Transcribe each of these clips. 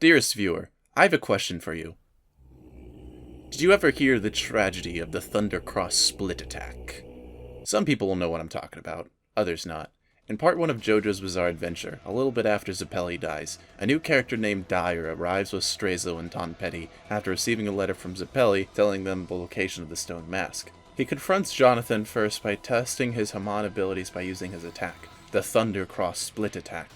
Dearest viewer, I have a question for you. Did you ever hear the tragedy of the Thundercross split attack? Some people will know what I'm talking about, others not. In part 1 of JoJo's Bizarre Adventure, a little bit after Zeppeli dies, a new character named Dyer arrives with Strezzo and Tonpetti after receiving a letter from Zeppeli telling them the location of the stone mask. He confronts Jonathan first by testing his Haman abilities by using his attack, the Thundercross split attack,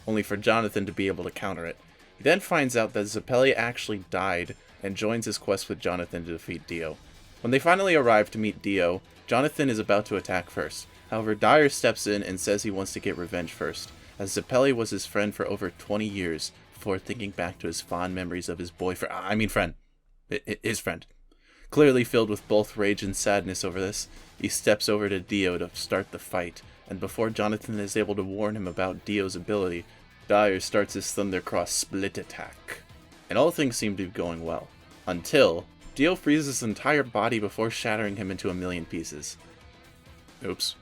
only for Jonathan to be able to counter it. He then finds out that Zeppeli actually died and joins his quest with Jonathan to defeat Dio. When they finally arrive to meet Dio, Jonathan is about to attack first. However, Dyer steps in and says he wants to get revenge first, as Zeppeli was his friend for over 20 years before thinking back to his fond memories of his friend. His friend. Clearly filled with both rage and sadness over this, he steps over to Dio to start the fight, and before Jonathan is able to warn him about Dio's ability, Dyer starts his Thundercross split attack. And all things seem to be going well, until Dio freezes his entire body before shattering him into a million pieces. Oops.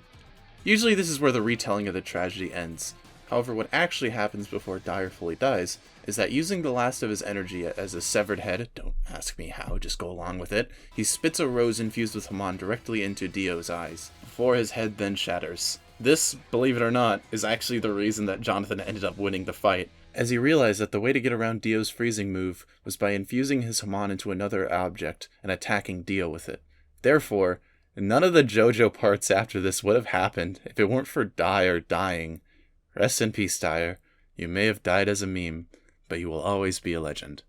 Usually this is where the retelling of the tragedy ends. However, what actually happens before Dyer fully dies is that using the last of his energy as a severed head, don't ask me how, just go along with it, he spits a rose infused with Haman directly into Dio's eyes, before his head then shatters. This, believe it or not, is actually the reason that Jonathan ended up winning the fight, as he realized that the way to get around Dio's freezing move was by infusing his Haman into another object and attacking Dio with it. Therefore, none of the JoJo parts after this would have happened if it weren't for Dyer dying. Rest in peace, Dyer. You may have died as a meme, but you will always be a legend.